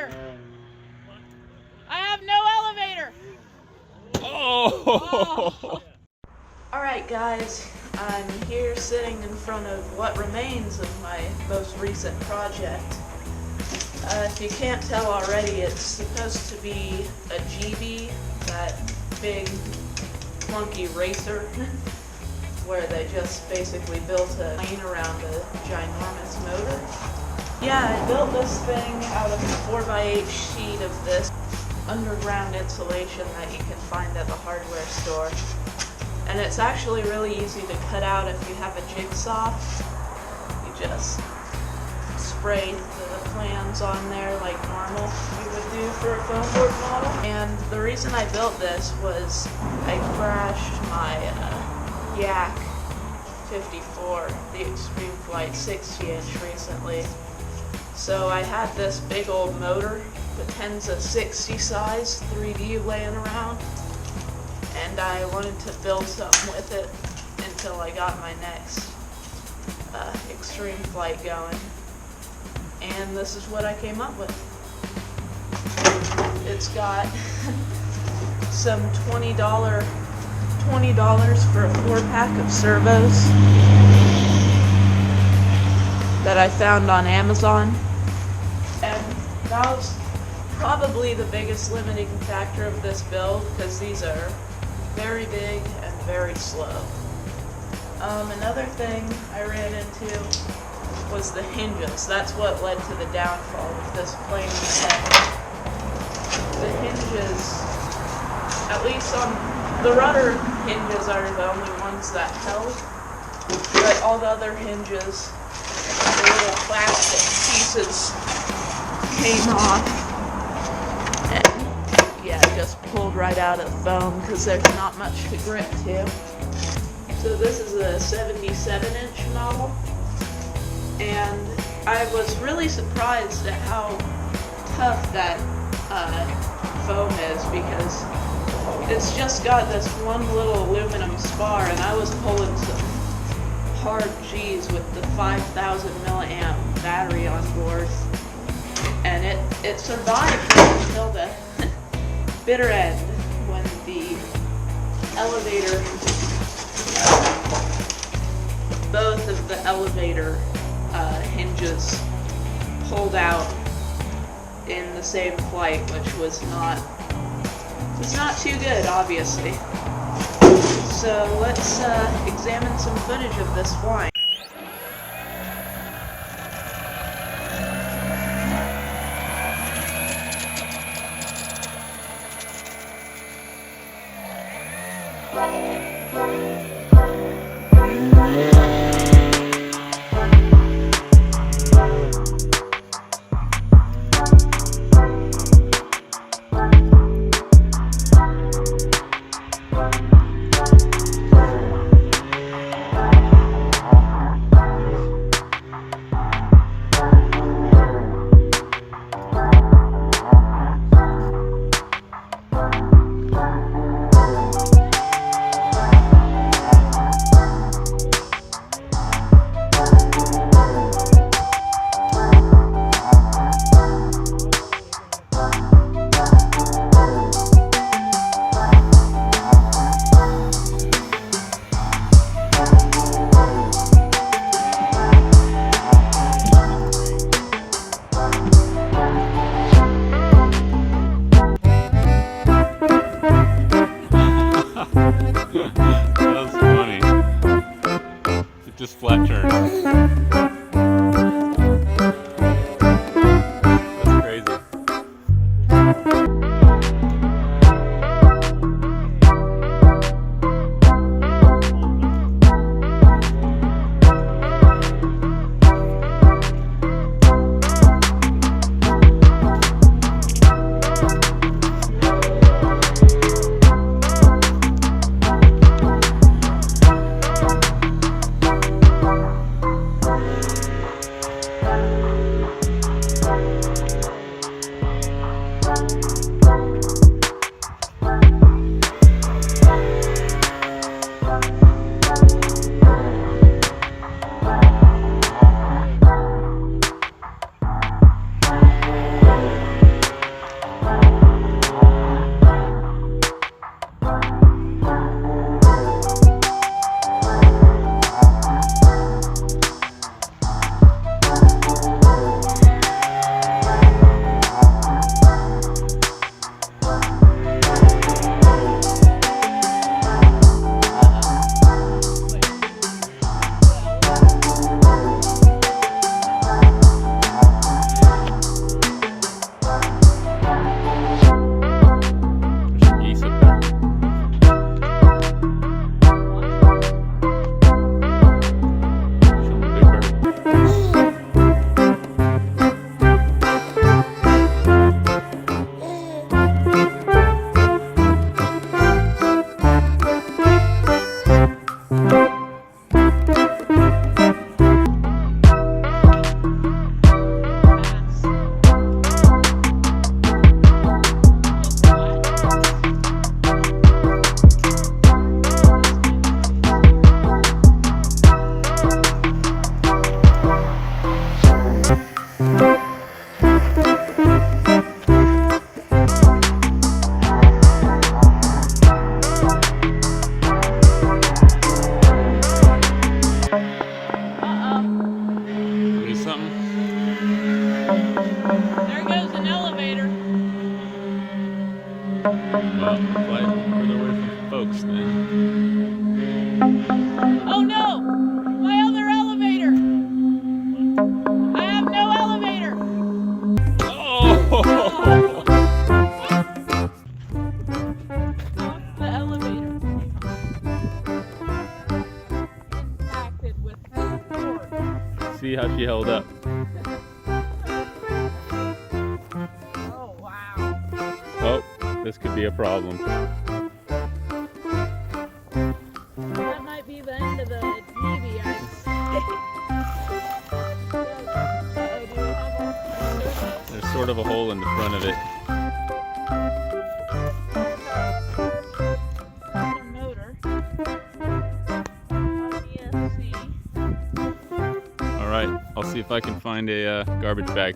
elevator. I have no elevator. Oh! Alright guys, I'm here sitting in front of what remains of my most recent project. If you can't tell already, it's supposed to be a GB, that big clunky racer, where they just basically built a lane around a ginormous motor. Yeah, I built this thing out of a 4x8 sheet of this underground insulation that you can find at the hardware store. And it's actually really easy to cut out if you have a jigsaw. You just spray the plans on there like normal you would do for a foam board model. And the reason I built this was I crashed my Yak 54, the Extreme Flight 60-inch recently. So I had this big old motor, the Tenza 60 size 3D laying around, and I wanted to build something with it until I got my next Extreme Flight going. And this is what I came up with. It's got some $20 for a 4-pack of servos that I found on Amazon. And that was probably the biggest limiting factor of this build, because these are very big and very slow. Another thing I ran into was the hinges. That's what led to the downfall of this plane set. The hinges, at least on the rudder hinges, are the only ones that held, but all the other hinges, the little plastic pieces came off, and yeah, just pulled right out of the foam because there's not much to grip to. So this is a 77-inch model, and I was really surprised at how tough that foam is, because it's just got this one little aluminum spar, and I was pulling some hard G's with the 5,000 milliamp battery on board, and it survived until the bitter end when the elevator, both of the elevator hinges pulled out in the same flight, which was not too good, obviously. So let's examine some footage of this flying. an elevator. Well, fly further away from folks then. Oh no! My other elevator! I have no elevator! Oh! Lost the elevator. Impacted with force. See how she held up. Oh wow. Oh, this could be a problem. That might be the end of the TV, I'd say. Do we have our service? There's sort of a hole in the front of it. Motor. ESC. All right, I'll see if I can find a garbage bag.